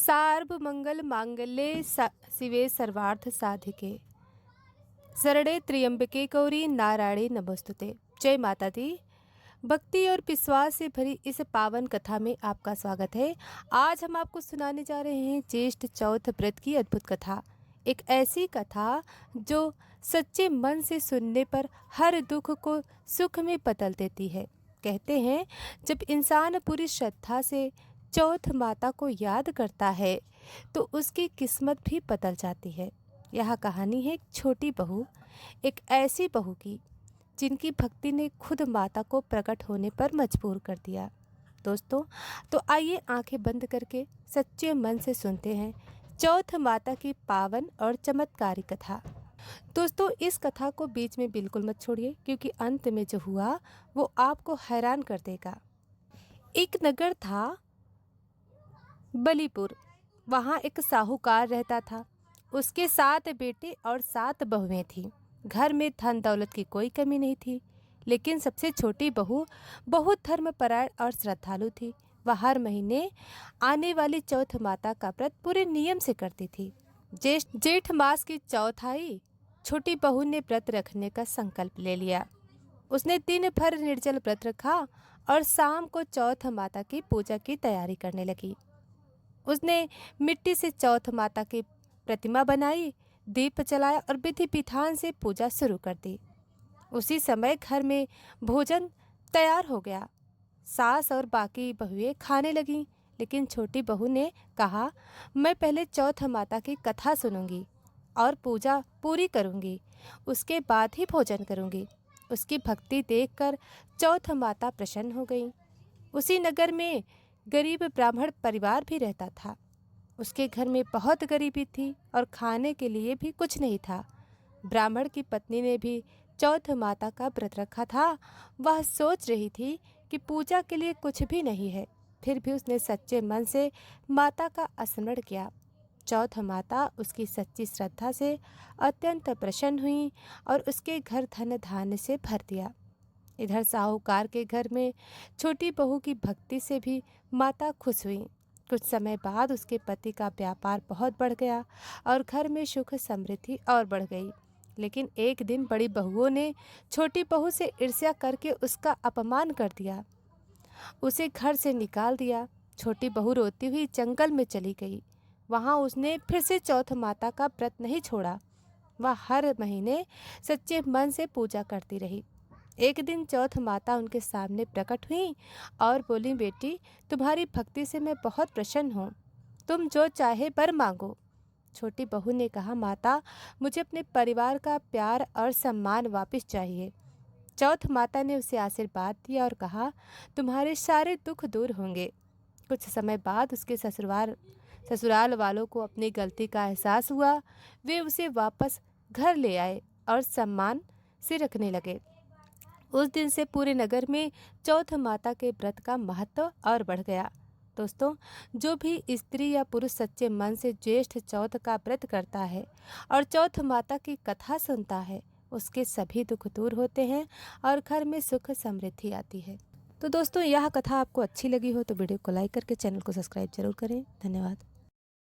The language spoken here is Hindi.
सार्वमंगल मांगल्ये शिवे सर्वार्थ साधिके शरणे त्र्यंबके गौरी नारायणी नमोस्तुते। जय माता दी। भक्ति और विश्वास से भरी इस पावन कथा में आपका स्वागत है। आज हम आपको सुनाने जा रहे हैं ज्येष्ठ चौथ व्रत की अद्भुत कथा। एक ऐसी कथा जो सच्चे मन से सुनने पर हर दुख को सुख में बदल देती है। कहते हैं जब इंसान पूरी श्रद्धा से चौथ माता को याद करता है तो उसकी किस्मत भी बदल जाती है। यह कहानी है एक छोटी बहू, एक ऐसी बहू की जिनकी भक्ति ने खुद माता को प्रकट होने पर मजबूर कर दिया। दोस्तों, तो आइए आंखें बंद करके सच्चे मन से सुनते हैं चौथ माता की पावन और चमत्कारी कथा। दोस्तों, इस कथा को बीच में बिल्कुल मत छोड़िए, क्योंकि अंत में जो हुआ वो आपको हैरान कर देगा। एक नगर था बलीपुर। वहाँ एक साहूकार रहता था। उसके 7 बेटे और 7 बहुएं थीं। घर में धन दौलत की कोई कमी नहीं थी, लेकिन सबसे छोटी बहू बहुत धर्मपरायण और श्रद्धालु थी। वह हर महीने आने वाली चौथ माता का व्रत पूरे नियम से करती थी। जेठ मास की चौथ आई। छोटी बहू ने व्रत रखने का संकल्प ले लिया। उसने दिन भर निर्जल व्रत रखा और शाम को चौथ माता की पूजा की तैयारी करने लगी। उसने मिट्टी से चौथ माता की प्रतिमा बनाई, दीप जलाया और विधि विधान से पूजा शुरू कर दी। उसी समय घर में भोजन तैयार हो गया। सास और बाकी बहुएं खाने लगीं, लेकिन छोटी बहू ने कहा, मैं पहले चौथ माता की कथा सुनूंगी और पूजा पूरी करूंगी, उसके बाद ही भोजन करूंगी। उसकी भक्ति देखकर चौथ माता प्रसन्न हो गई। उसी नगर में गरीब ब्राह्मण परिवार भी रहता था। उसके घर में बहुत गरीबी थी और खाने के लिए भी कुछ नहीं था। ब्राह्मण की पत्नी ने भी चौथ माता का व्रत रखा था। वह सोच रही थी कि पूजा के लिए कुछ भी नहीं है, फिर भी उसने सच्चे मन से माता का स्मरण किया। चौथ माता उसकी सच्ची श्रद्धा से अत्यंत प्रसन्न हुई और उसके घर धन धान्य से भर दिया। इधर साहूकार के घर में छोटी बहू की भक्ति से भी माता खुश हुई। कुछ समय बाद उसके पति का व्यापार बहुत बढ़ गया और घर में सुख समृद्धि और बढ़ गई। लेकिन एक दिन बड़ी बहुओं ने छोटी बहू से ईर्ष्या करके उसका अपमान कर दिया, उसे घर से निकाल दिया। छोटी बहू रोती हुई जंगल में चली गई। वहाँ उसने फिर से चौथ माता का व्रत नहीं छोड़ा। वह हर महीने सच्चे मन से पूजा करती रही। एक दिन चौथ माता उनके सामने प्रकट हुई और बोली, बेटी, तुम्हारी भक्ति से मैं बहुत प्रसन्न हूँ, तुम जो चाहे वर मांगो। छोटी बहू ने कहा, माता, मुझे अपने परिवार का प्यार और सम्मान वापस चाहिए। चौथ माता ने उसे आशीर्वाद दिया और कहा, तुम्हारे सारे दुख दूर होंगे। कुछ समय बाद उसके ससुराल वालों को अपनी गलती का एहसास हुआ। वे उसे वापस घर ले आए और सम्मान से रखने लगे। उस दिन से पूरे नगर में चौथ माता के व्रत का महत्व और बढ़ गया। दोस्तों, जो भी स्त्री या पुरुष सच्चे मन से ज्येष्ठ चौथ का व्रत करता है और चौथ माता की कथा सुनता है, उसके सभी दुख दूर होते हैं और घर में सुख समृद्धि आती है। तो दोस्तों, यह कथा आपको अच्छी लगी हो तो वीडियो को लाइक करके चैनल को सब्सक्राइब जरूर करें। धन्यवाद।